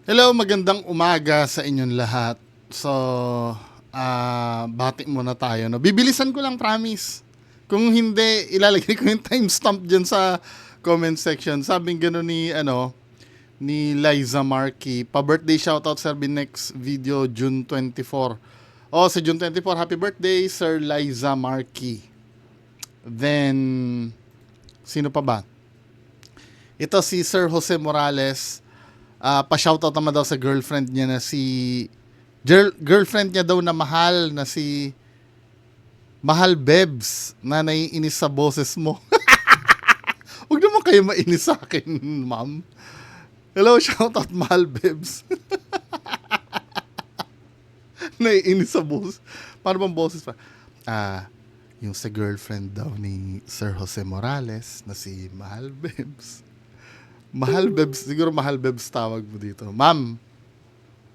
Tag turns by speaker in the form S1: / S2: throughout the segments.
S1: Hello, magandang umaga sa inyong lahat. So, bati muna tayo. No? Bibilisan ko lang, promise. Kung hindi, ilalagay ko yung timestamp dyan sa comment section. Sabing gano'n ni Liza Markey. Pa-birthday shoutout, sir, next video, June 24. Oh, sa June 24, happy birthday, Sir Liza Markey. Then, sino pa ba? Ito si Sir Jose Morales. Pa-shoutout naman daw sa girlfriend niya na girlfriend niya daw na mahal na si Mahal Bebs na naiinis sa boses mo. Huwag naman kayo mainis sa akin, ma'am. Hello, shoutout Mahal Bebs. Naiinis sa boses. Paano bang boses pa? Yung sa girlfriend daw ni Sir Jose Morales na si Mahal Bebs. Mahal Bebs, siguro Mahal Bebs tawag mo dito. Ma'am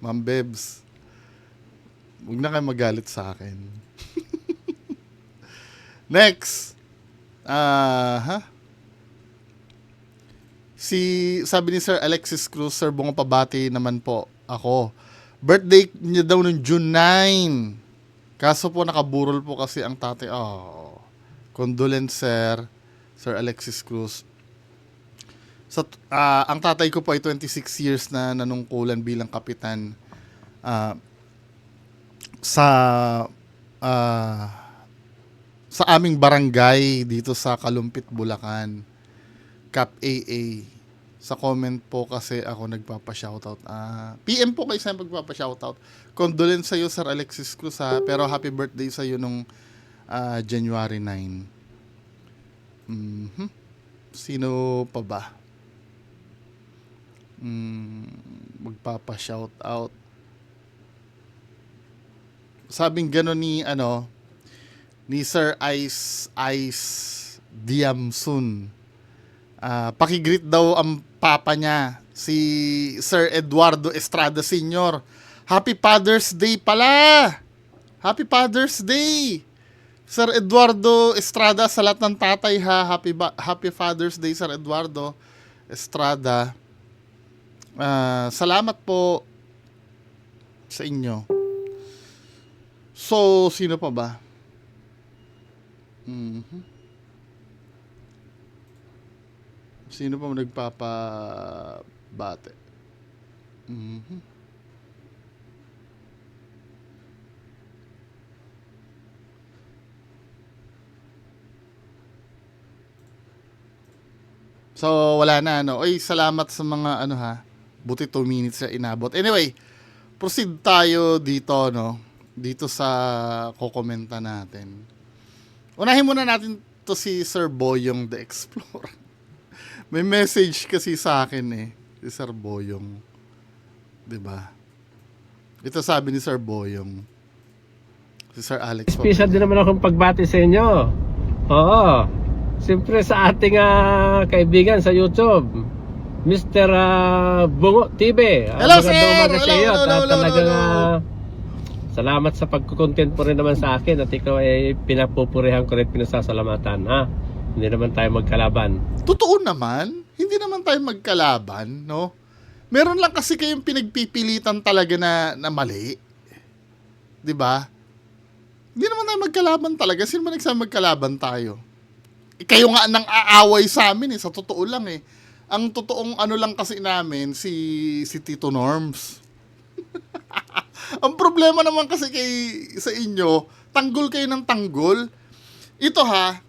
S1: Bebs, huwag na kayo magalit sa akin. Next. Sabi ni Sir Alexis Cruz, Sir, bunga pabati naman po ako. Birthday niya daw nung June 9. Kaso po nakaburol po kasi ang tatay. Oh, condolence, Sir Alexis Cruz. Ang tatay ko po ay 26 years na nanungkulan bilang kapitan sa uh, sa aming barangay dito sa Kalumpit, Bulacan, Cap AA. Sa comment po kasi ako nagpapa-shoutout. PM po kayo sa magpapa-shoutout. Condolence sa iyo, Sir Alexis Cruz, pero happy birthday sa iyo nung January 9. Sino pa ba? Magpapa-shoutout. Sabing gano'n ni Sir Ice Diamsun. Pakigreet daw ang papa niya, si Sir Eduardo Estrada Sr. Happy Father's Day pala! Happy Father's Day! Sir Eduardo Estrada, sa lahat ng tatay ha, happy Father's Day, Sir Eduardo Estrada. Salamat po sa inyo. So, sino pa ba? Sino pa nagpapabate? So, wala na, Oy, salamat sa mga buti 2 minutes na inabot. Anyway, proceed tayo dito, dito sa kokomenta natin. Unahin muna natin to si Sir Boyong the Explorer. May message kasi sa akin si Sir Boyong. 'Di ba? Ito sabi ni Sir Boyong. Si Sir Alex.
S2: Special din naman akong pagbati sa inyo. Oo. Siyempre sa ating kaibigan sa YouTube, Mr. Bungo TV.
S1: Hello, sir!
S2: Hello. Salamat sa pagkukontent po rin naman sa akin at ikaw ay pinapupurihan ko rin, pinasasalamatan, ha? Hindi naman tayo magkalaban.
S1: Totoo naman, hindi naman tayo magkalaban, no? Meron lang kasi kayong pinagpipilitan talaga na mali. 'Di ba? Hindi naman tayo magkalaban talaga. Sino man nagsabi magkalaban tayo? Kayo nga nang aaway sa amin sa totoo lang Ang totoong lang kasi namin si Tito Norms. Ang problema naman kasi sa inyo, tanggol kayo ng tanggol. Ito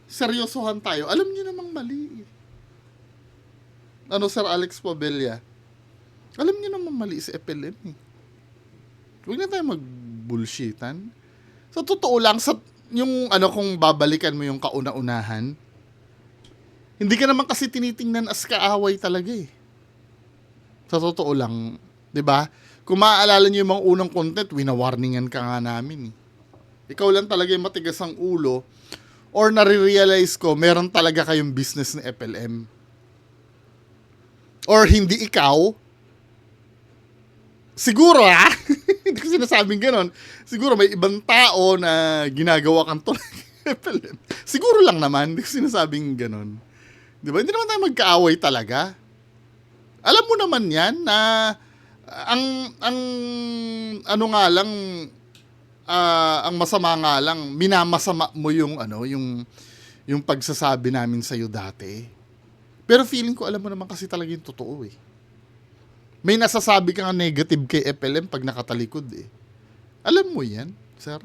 S1: seryosohan tayo. Alam niyo namang mali. Sir Alex Pabella? Alam niyo namang mali si FLM Huwag na tayo mag-bullshitan. Sa totoo lang, yung kung babalikan mo yung kauna-unahan, hindi ka naman kasi tinitingnan as kaaway talaga Sa totoo lang, 'di ba? Kung maaalala niyo yung mga unang content, wina-warningan ka nga namin Ikaw lang talaga yung matigas ang ulo, or nare-realize ko meron talaga kayong business ni FLM. Or hindi ikaw. Siguro hindi ko sinasabing ganon. Siguro may ibang tao na ginagawa kang tulad ni FLM. Siguro lang naman, hindi ko sinasabing ganon. Di ba? Hindi naman tayo magkaaway talaga. Alam mo naman yan na Ang ano nga lang, ang masama nga lang, minamasama mo yung ano, yung pagsasabi namin sa dati. Pero feeling ko alam mo naman kasi talaga yung totoo eh. May nasasabi kang negative kay FLM pag nakatalikod eh. Alam mo yan, sir?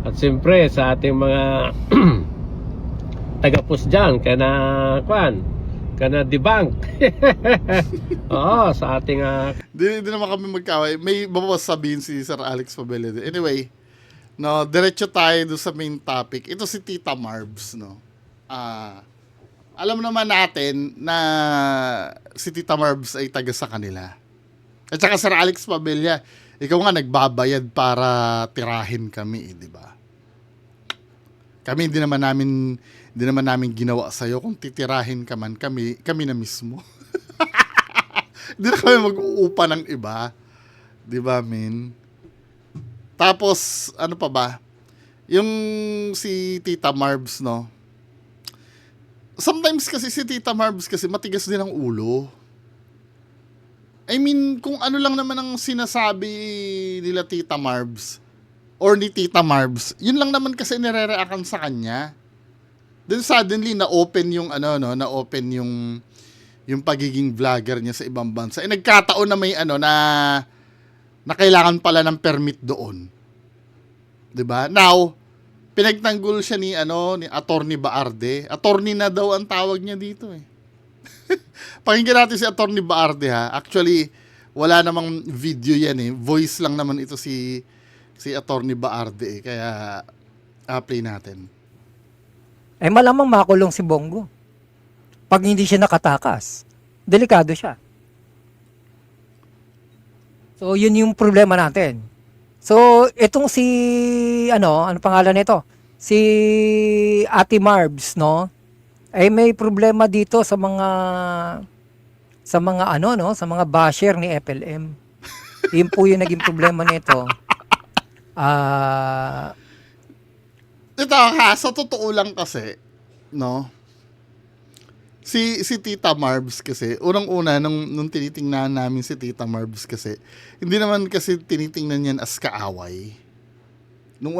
S2: At siyempre sa ating mga tagapos dyan, kana debunk. Oo, sa ating
S1: Di naman kami magkaway. May babawas sabihin si Sir Alex Pabello. Anyway, no, diretso tayo doon sa main topic. Ito si Tita Marbs, no. Alam naman natin na si Tita Marbs ay taga sa kanila. At saka Sir Alex Pabella, ikaw nga nagbabayad para tirahin kami, di ba? Kami hindi naman namin ginawa sa iyo kung titirahin ka man kami na mismo. Hindi na kami mag-uupa ng iba. 'Di ba, min? Tapos ano pa ba? Yung si Tita Marbs, no? Sometimes kasi si Tita Marbs kasi matigas din ang ulo. I mean, kung ano lang naman ang sinasabi nila Tita Marbs or ni Tita Marbs, yun lang naman kasi nire-reactan sa kanya. Then suddenly na-open yung ano no, na-open yung pagiging vlogger niya sa ibang bansa. Eh nagkataon na may ano na kailangan pala ng permit doon. 'Di ba? Now, pinagtanggol siya ni Attorney Baarde. Attorney na daw ang tawag niya dito eh. Pakinggan natin si Attorney Baarde ha. Actually, wala namang video yan eh. Voice lang naman ito si Attorney Baarde eh. Kaya play natin.
S3: Eh malamang makulong si Bongo. Pag hindi siya nakatakas, delikado siya. So yun yung problema natin. So itong si ano pangalan nito? Si Ate Marbs, no? Ay may problema dito sa mga sa mga basher ni FLM. Yun po yung naging problema nito.
S1: Ito ha, sa totoo lang kasi, no? Si Tita Marbs kasi, unang-una nung tinitingnan namin si Tita Marbs kasi, hindi naman kasi tinitingnan yan as kaaway.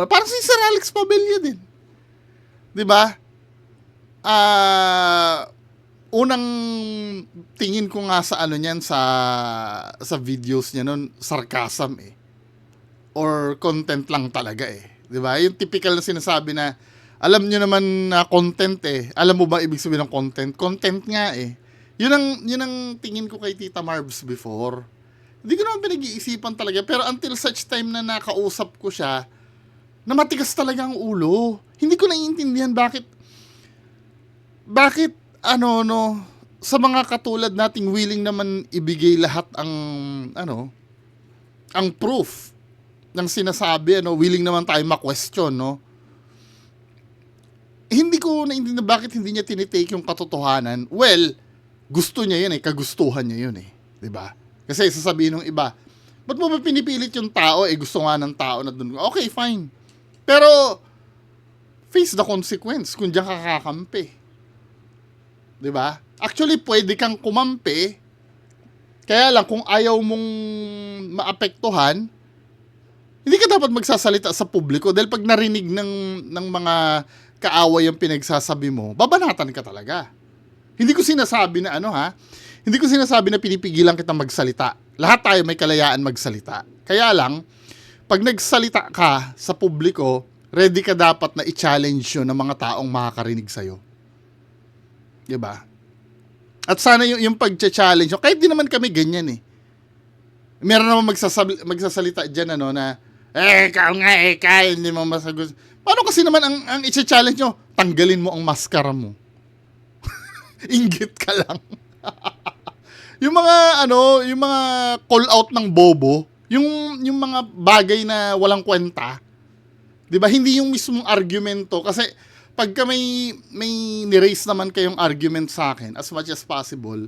S1: Parang si Sir Alex Pabella din. 'Di ba? Unang tingin ko nga sa ano niyan sa videos niya noon, sarcasm eh. Or content lang talaga eh. 'Di ba? Yung typical na sinasabi na alam niyo naman na content eh. Alam mo ba ibig sabihin ng content? Content nga eh. Yun ang tingin ko kay Tita Marbs before. Hindi ko naman pinag-iisipan talaga, pero until such time na nakausap ko siya, na matigas talaga ang ulo. Hindi ko naiintindihan bakit sa mga katulad nating willing naman ibigay lahat ang proof ng sinasabi, willing naman tayo ma-question, no? Hindi ko naiintindihan bakit hindi niya tinitake yung katotohanan. Well, gusto niya yun eh, kagustuhan niya yun eh, 'di ba? Kasi sasabihin ng iba, ba't mo ba pinipilit yung tao? Gusto nga ng tao na dun. Okay, fine. Pero, face the consequence kung diyan ka kakampi. 'Di ba? Actually, pwede kang kumampi. Kaya lang, kung ayaw mong maapektuhan, hindi ka dapat magsasalita sa publiko dahil pag narinig ng mga kaaway yung pinagsasabi mo, babanatan ka talaga. Hindi ko sinasabi na hindi ko sinasabi na pinipigilan kitang magsalita. Lahat tayo may kalayaan magsalita. Kaya lang, pag nagsalita ka sa publiko, ready ka dapat na i-challenge yun ng mga taong makakarinig sa'yo. Diba? At sana yung pag-challenge, kahit di naman kami ganyan eh. Meron naman magsasalita dyan na, ikaw nga kaya hindi mo masagot. Paano kasi naman ang i-challenge nyo? Tanggalin mo ang maskara mo. Inggit ka lang. yung mga call out ng bobo, yung mga bagay na walang kwenta, 'di ba? Hindi yung mismong argumento kasi pagka may ni-raise naman kayong argument sa akin as much as possible,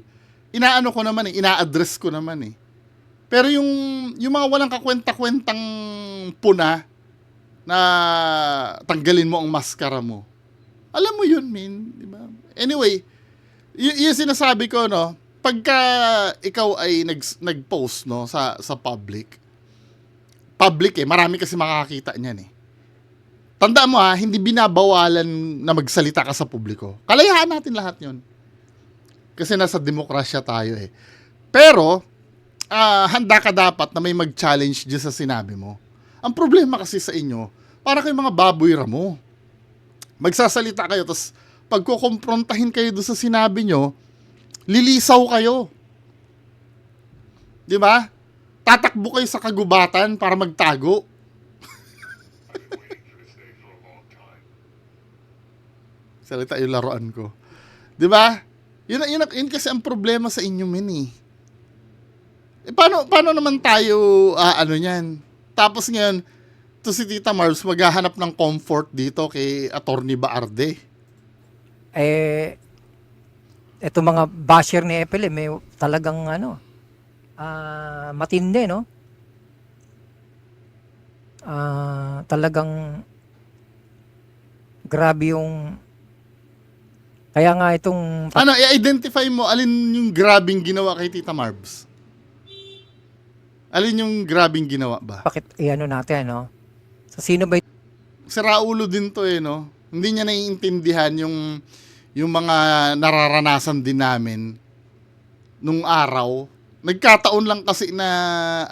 S1: ina-address ko naman eh. Pero yung mga walang kakwenta-kwentang puna na tanggalin mo ang maskara mo. Alam mo yun, di ba? Anyway, yung sinasabi ko, no, pagka ikaw ay nag-post no sa public marami kasi makakakita niyan eh. Tandaan mo hindi binabawalan na magsalita ka sa publiko. Kalayaan natin lahat 'yon. Kasi nasa demokrasya tayo eh. Pero handa ka dapat na may mag-challenge diyan sa sinabi mo. Ang problema kasi sa inyo, para kayong mga baboy ramo. Magsasalita kayo tapos pagkukomprontahin kayo doon sa sinabi nyo, lilisaw kayo. 'Di ba? Tatakbo kayo sa kagubatan para magtago. Salita yung laruan ko. 'Di ba? Yun kasi ang problema sa inyo, men eh. Paano naman tayo niyan? Tapos ngayon, to si Tita Marbs maghahanap ng comfort dito kay Attorney Baarde.
S3: Ito mga basher ni Apple may talagang matindi, no? Talagang grabe yung kaya nga itong
S1: I-identify mo alin yung grabing ginawa kay Tita Marbs? Alin yung grabing ginawa ba?
S3: bakit natin, no? So sino ba
S1: Si Raulo din to no? Hindi niya naiintindihan yung mga nararanasan din namin nung araw. Nagkataon lang kasi na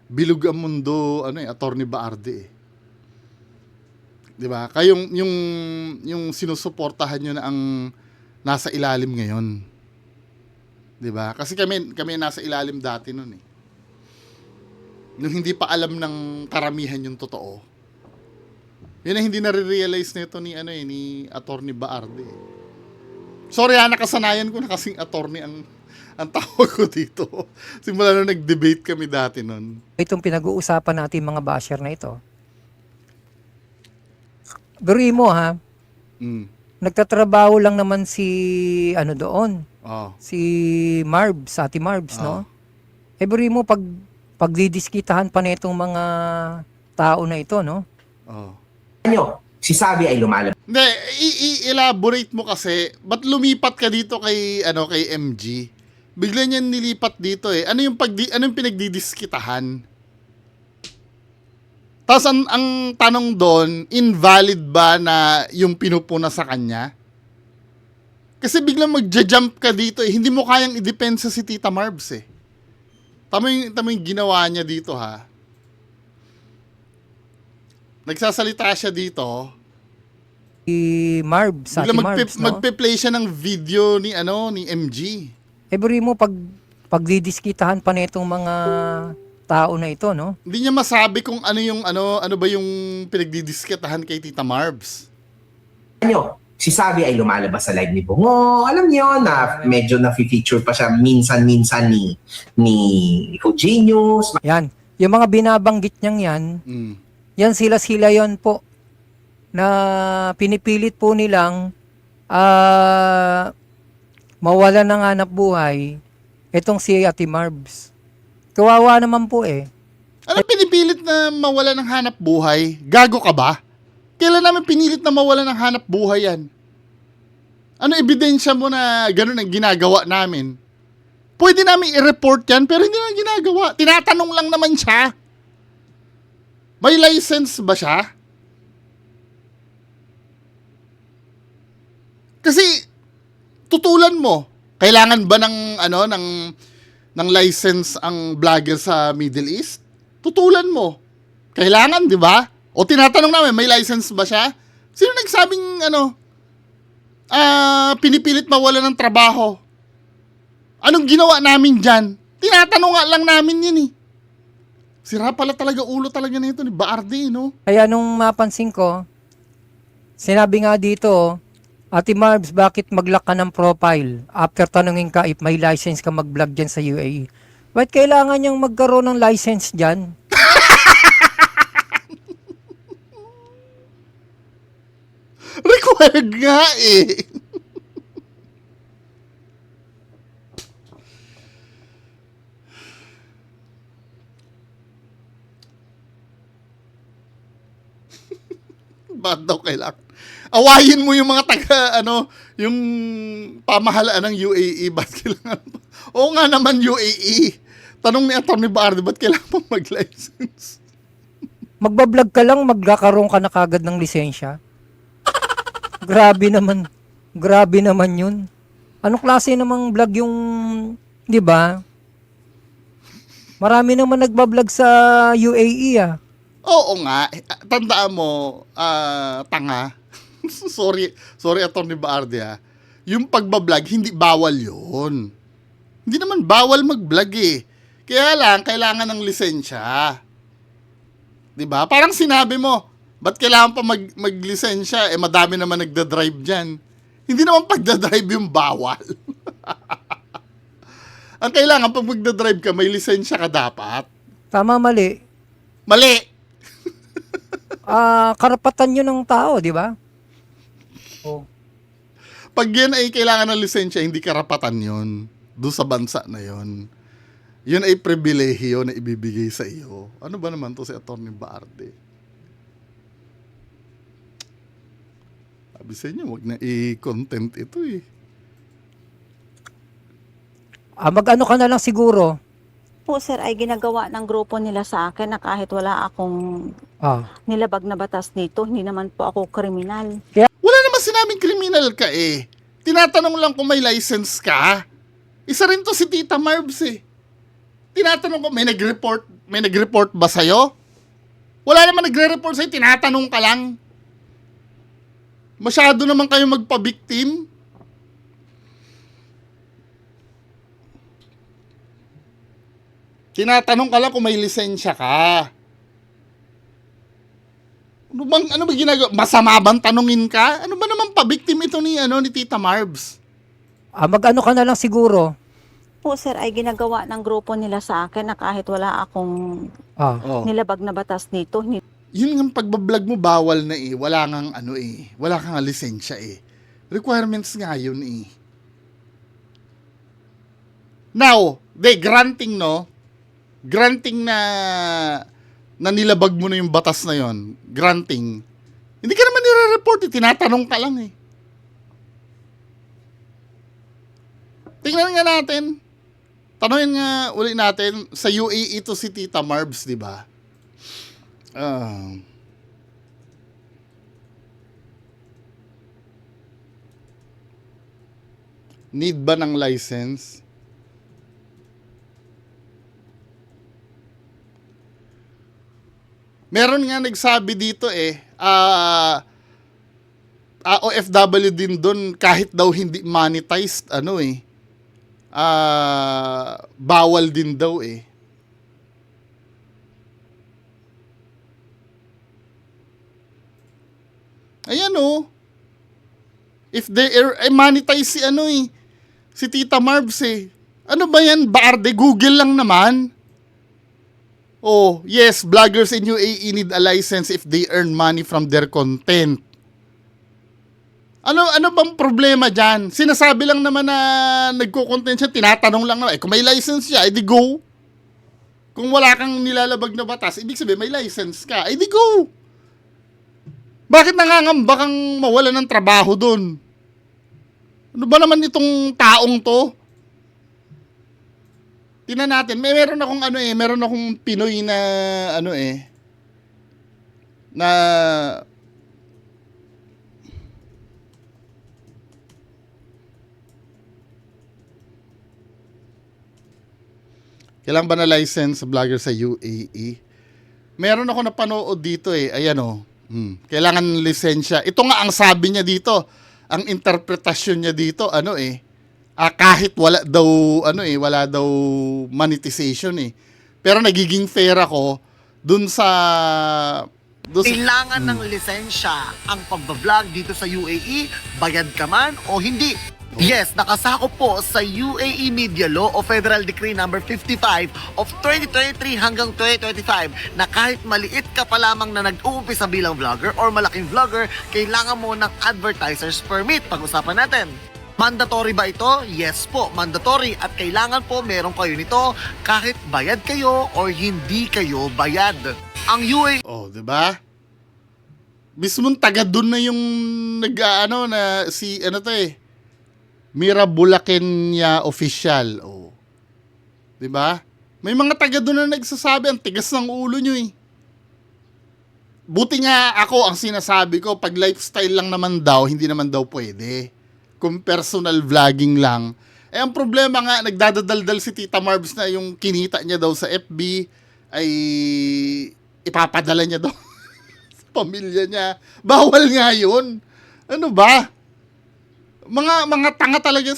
S1: bilog ang mundo, Attorney Baarde eh. 'Di ba? Kayong yung sinusuportahan niyo na ang nasa ilalim ngayon. 'Di ba? Kasi kami nasa ilalim dati noon eh. Nung hindi pa alam ng karamihan yung totoo. Yun ang hindi nare-realize nito ni Attorney Baarde. Sorry nakasanayan ko na kasing attorney ang tawag ko dito. Simula nung nag-debate kami dati nun.
S3: itong pinag-uusapan natin mga basher na ito? Biruin mo nagtatrabaho lang naman si doon, si Marbs, Ate Marbs, no? Biruin mo pagdidiskitahan pa nitong mga tao na ito, no?
S4: Si Sabi ay lumalabas.
S1: Hindi, i-elaborate mo kasi, ba't lumipat ka dito kay MG? Bigla niya nilipat dito eh. Ano yung pinagdidiskitahan? Tapos ang tanong doon, invalid ba na yung pinupuna sa kanya? Kasi biglang magja-jump ka dito eh. Hindi mo kayang i-depensa si Tita Marbs eh. Tama yung ginawa niya dito Nagsasalita siya dito.
S3: Si Marbs, Ate Marbs, no?
S1: Magpe-play siya ng video ni MG.
S3: Biruin mo pagdidiskitahan pa nitong mga tao na ito, no?
S1: Hindi niya masabi kung ano ba yung pinagdidiskitahan kay Tita Marbs.
S4: Si Sabi ay lumalabas sa live ni Bungo. Alam niyo na medyo na-feature pa siya minsan-minsan ni Eugenius.
S3: Yan. Yung mga binabanggit niyang yan, yan sila yon po na pinipilit po nilang mawala ng hanap buhay itong si Ate Marbs. Kawawa naman po eh.
S1: Ano pinipilit na mawala ng hanap buhay? Gago ka ba? Kailan namin pinilit na mawala ng hanap buhay yan? Ano ebidensya mo na gano'n ang ginagawa namin? Pwede namin i-report yan, pero hindi na ginagawa. Tinatanong lang naman siya. May license ba siya? Kasi, tutulan mo. Kailangan ba ng license ang vlogger sa Middle East? Tutulan mo. Kailangan, di ba? O tinatanong namin, may license ba siya? Sino nagsabing pinipilit mawala ng trabaho? Anong ginawa namin dyan? Tinatanong nga lang namin yun eh. Sira pala talaga ulo talaga nito ni Baarde, no?
S3: Kaya nung mapansin ko, sinabi nga dito, Ate Marbs, bakit mag-lock ka ng profile after tanungin ka if may license ka mag-vlog dyan sa UAE? Ba't kailangan niyang magkaroon ng license dyan?
S1: Required nga eh. Bakit daw kailangan? Awayin mo yung mga yung pamahalaan ng UAE. Ba't kailangan? Oo nga naman, UAE. Tanong ni Atty. Baarde, ba't kailangan pang mag-license?
S3: Magbablog ka lang, magkakaroon ka na kagad ng lisensya. Grabe naman. Grabe naman yun. Anong klase namang vlog yung, di ba? Marami naman nagbablog sa UAE ah.
S1: Oo nga. Tandaan mo, tanga. sorry Atty. Baarde ah. Yung pagbablog, hindi bawal yun. Hindi naman bawal mag-vlog eh. Kaya lang, kailangan ng lisensya. Diba? Parang sinabi mo, ba't kailangan pa mag-lisensya? Madami naman nagda-drive dyan. Hindi naman pagda-drive yung bawal. Ang kailangan, pag magda-drive ka, may lisensya ka dapat.
S3: Tama, mali.
S1: Mali!
S3: Karapatan yun ng tao, di ba? Oh.
S1: Pag yan ay kailangan ng lisensya, hindi karapatan yun. Doon sa bansa na yun. Yun ay pribilehiyo na ibibigay sa iyo. Ano ba naman to si Atty. Baarde? Sabi sa inyo, wag na i-content ito eh.
S3: Mag-ano ka na lang siguro.
S5: Po sir ay ginagawa ng grupo nila sa akin na kahit wala akong nilabag na batas dito, hindi naman po ako kriminal.
S1: Wala naman sinabing kriminal ka eh. Tinatanong lang kung may license ka. Isa rin to si Tita Marbs eh. Tinatanong ko, may nag-report ba sa'yo? Wala naman nagre-report sa'yo, tinatanong ka lang. Masyado naman kayo magpa-victim. Tinatanong ka lang kung may lisensya ka. Ano ba ginagawa? Masama bang tanungin ka? Ano ba naman pa-victim ito ni Tita Marbs?
S3: Mag-ano ka na lang siguro.
S5: Po sir ay ginagawa ng grupo nila sa akin na kahit wala akong
S1: Oh.
S5: nilabag na batas dito, hindi
S1: Yun nga pagbablog mo bawal na eh. Wala kang wala kang lisensya eh. Requirements nga yun eh. Now, granting granting na nilabag mo na yung batas na yon, granting. Hindi ka naman nire-report eh, tinatanong ka lang eh. Tingnan nga natin. Tanungin nga uli natin, sa UAE ito si Tita Marbs, di ba? Need ba ng license? Meron nga nagsabi dito OFW din doon kahit daw hindi monetized, bawal din daw eh. Ayan oh. If they monetize si Tita Marbs eh. Ano ba yan, Baarde? Google lang naman. Oh, yes, vloggers in UAE need a license if they earn money from their content. Ano bang problema dyan? Sinasabi lang naman na nagko-content siya, tinatanong lang naman. Kung may license siya, edi go. Kung wala kang nilalabag na batas, ibig sabihin may license ka, edi go. Bakit nangangamba kang mawala ng trabaho dun? Ano ba naman itong taong to? Tingnan natin, meron akong Pinoy na na kailangan ba na license vlogger sa UAE? Meron ako napanood dito Ayan kailangan ng lisensya. Ito nga ang sabi niya dito. Ang interpretasyon niya dito, kahit wala daw monetization Pero nagiging fair ako dun sa
S6: Kailangan ng lisensya ang pagbablog dito sa UAE, bayad ka man o hindi. Yes, nakasakop po sa UAE Media Law o Federal Decree number 55 of 2023 hanggang 2025 na kahit maliit ka pa lamang na nag-uumpisa bilang vlogger or malaking vlogger, kailangan mo ng advertiser's permit. Pag-usapan natin. Mandatory ba ito? Yes po, mandatory at kailangan po meron kayo nito kahit bayad kayo or hindi kayo bayad. Ang UAE
S1: di ba? Mismong taga doon na yung nag-ano na si ano to eh. Mira Bulaquenia official. Oh. 'Di ba? May mga taga doon na nagsasabi ang tigas ng ulo nyo eh. Buti nga ako ang sinasabi ko, pag lifestyle lang naman daw, hindi naman daw pwede. Kung personal vlogging lang. Eh ang problema nga, nagdadadaldal si Tita Marbs na yung kinita niya daw sa FB ay ipapadala niya daw sa pamilya niya. Bawal nga yun. Ano ba? Mga tanga talaga.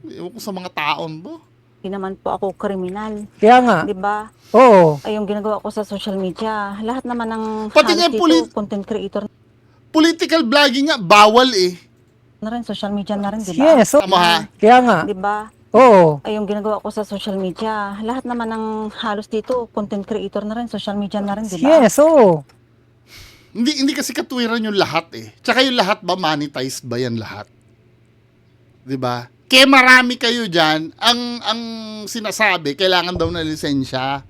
S1: Ewan ko sa mga taon to.
S5: Hindi naman po ako kriminal.
S3: Kaya nga.
S5: 'Di ba?
S3: Oo.
S5: Ay yung ginagawa ko sa social media, lahat naman ng
S1: Pati nga
S5: halos dito, content creator
S1: Political vlogging nga, bawal eh.
S5: na rin, social media na rin, 'di ba?
S3: Yes.
S1: Tama ha?
S3: Kaya nga.
S5: 'Di ba?
S3: Oo.
S5: Ay yung ginagawa ko sa social media, lahat naman ng halos dito, content creator na rin, social media na rin, 'di ba?
S3: Yes, oo.
S1: Hindi kasi katwiran yung lahat eh. Tsaka yung lahat ba monetized ba yan lahat? 'Di ba? Kaya marami kayo diyan, ang sinasabi kailangan daw ng lisensya.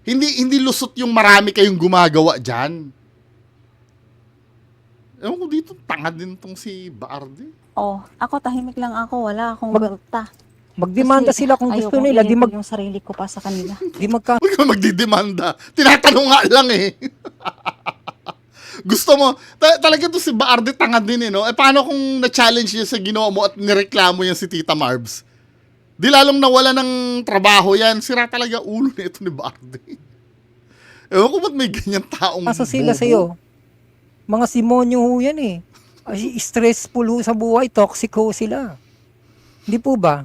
S1: Hindi lusot yung marami kayong gumagawa diyan. Ewan ko dito, tanga din tong si Baardi.
S5: Oh, ako tahimik lang ako, wala akong belta.
S3: Magdemanda
S5: Kasi
S3: sila kung gusto
S5: ayokong
S3: nila. Di,
S5: iintin yung sarili ko pa sa kanila.
S3: di magka...
S1: Huwag ka magdidemanda. Tinatanong nga lang eh. Gusto mo, talaga to si Baardi tanga din eh, no? Eh paano kung na-challenge niya sa ginawa mo at nireklamo niya si Tita Marbs? Di lalong nawala ng trabaho yan. Sira talaga ulo na ito ni Baardi. Ewan ko ba't may ganyan taong
S3: Kaso sila
S1: bobo?
S3: sa'yo. Mga simonyo ho yan eh. Ay, stressful ho sa buhay. Toxic ho sila. Hindi po ba?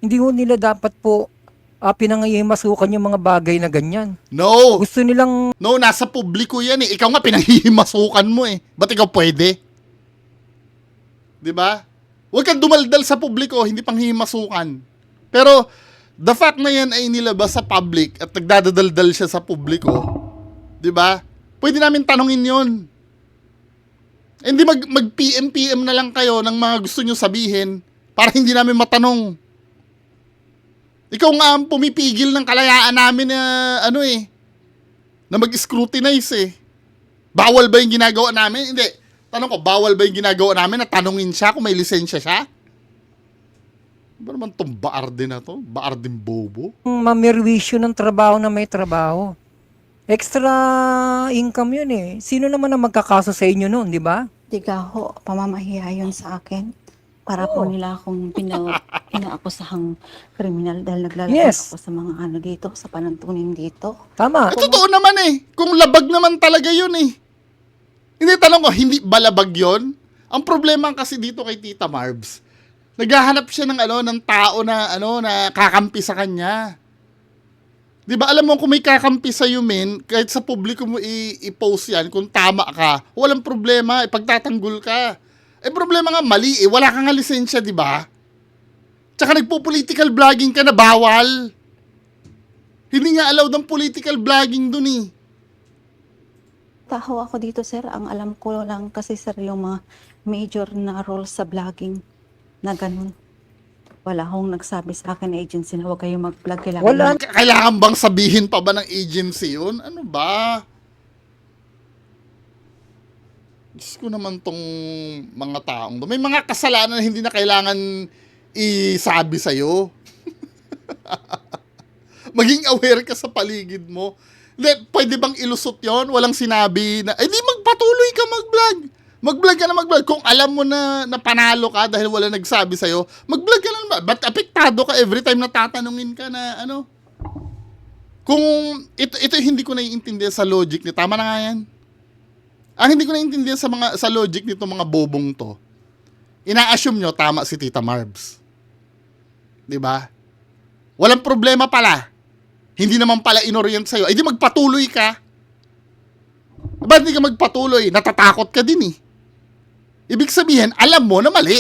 S3: Hindi ho nila dapat po pinangihimasukan yung mga bagay na ganyan.
S1: No!
S3: Gusto nilang...
S1: No, nasa publiko yan eh. Ikaw nga pinahihimasukan mo eh. Ba't ikaw pwede? 'Di ba? Huwag kang dumaldal sa publiko, hindi panghihimasukan. Pero, the fact na yan ay nilabas sa public at nagdadaldal siya sa publiko, 'di ba? Pwede namin tanungin yon. Hindi mag-PM na lang kayo ng mga gusto nyo sabihin para hindi namin matanong. Ikaw nga ang pumipigil ng kalayaan namin na na mag-scrutinize eh. Bawal ba yung ginagawa namin? Hindi. Tanong ko, bawal ba yung ginagawa namin na tanungin siya kung may lisensya siya? Ba naman tong Baardi na to? Baarding bobo?
S3: mamirwisyo ng trabaho na may trabaho. Extra income yun eh. Sino naman ang magkakaso sa inyo noon, di ba?
S5: Diga ho, pamamahiya yun sa akin. Para po nila akong inaakusahang kriminal dahil naglalagay
S3: Yes.
S5: ako sa mga dito, sa panantunin dito.
S3: Tama.
S1: Totoo naman eh. Kung labag naman talaga yun eh. Hindi, tanong ko, hindi ba labag yun? Ang problema kasi dito kay Tita Marbs, naghahanap siya ng tao na na kakampi sa kanya. 'Di ba alam mo kung may kakampi sa men, kahit sa publiko mo i-post yan, kung tama ka, walang problema, ipagtatanggol ka. Eh problema nga mali eh, wala kang nga lisensya, 'di ba? Tsaka nagpo-political vlogging ka na bawal. Hindi nga allowed ang political vlogging dun eh.
S5: Taho ako dito, sir. Ang alam ko lang kasi, sir, yung mga major na role sa vlogging na ganun. Wala akong nagsabi sa akin na agency na huwag kayo mag-vlog.
S3: Wala.
S1: Kailangan bang sabihin pa ba ng agency yun? Ano ba? Diyos ko naman tong mga taong to. May mga kasalanan na hindi na kailangan isabi sa'yo. Maging aware ka sa paligid mo. Pwede bang ilusot yon? Walang sinabi na, di magpatuloy ka mag-vlog. Mag-vlog ka na mag-vlog. Kung alam mo na panalo ka dahil wala nagsabi sa'yo, mag-vlog ka na naman. Ba't apektado ka every time na tatanungin ka na Kung ito hindi ko naiintindihan sa logic ni tama na nga yan. Ang hindi ko naiintindihan sa logic nito mga bobong to. Ina-assume nyo tama si Tita Marbs. 'Di ba? Walang problema pala. Hindi naman pala inorient sa'yo. Ay di magpatuloy ka. Ba't hindi ka magpatuloy? Natatakot ka din eh. Ibig sabihin, alam mo na mali.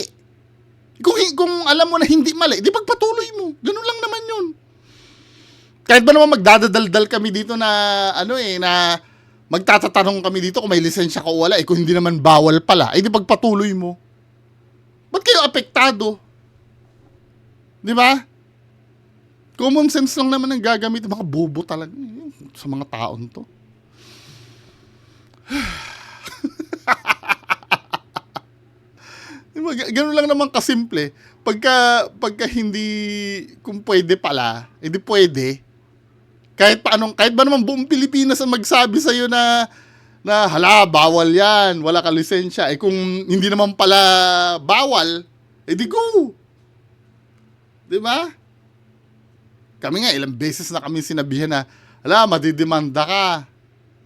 S1: Kung alam mo na hindi mali, di magpatuloy mo. Ganun lang naman yun. Kahit ba naman magdadaldal kami dito na na magtatatanong kami dito kung may lisensya ka o wala. Kung hindi naman bawal pala, di magpatuloy mo. Ba't kayo apektado? Di ba? Common sense lang naman ang gagamit. Mga bobo talaga sa mga taon to. Ganun lang naman kasimple. Pagka hindi, kung pwede pala, edi pwede. Kahit ba naman buong Pilipinas ang magsabi sa'yo na hala, bawal yan, wala ka lisensya. Kung hindi naman pala bawal, edi go. Di ba? Kami nga, ilang beses na kami sinabihan na, hala, madidemanda ka.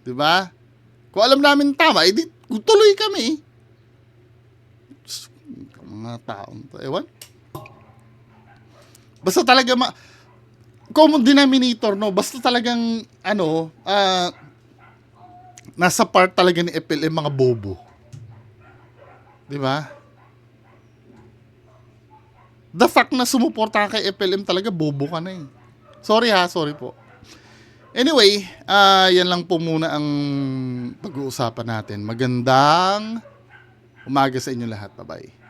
S1: Di ba? Kung alam namin tama, edi tuloy kami. Mga taong to, ewan. Basta talaga common denominator, no? Basta talagang nasa part talaga ni FLM mga bobo. 'Di ba? The fact na sumuporta ka kay FLM talaga, bobo ka na eh. Sorry po. Anyway, yan lang po muna ang pag-uusapan natin. Magandang umaga sa inyo lahat. Bye-bye.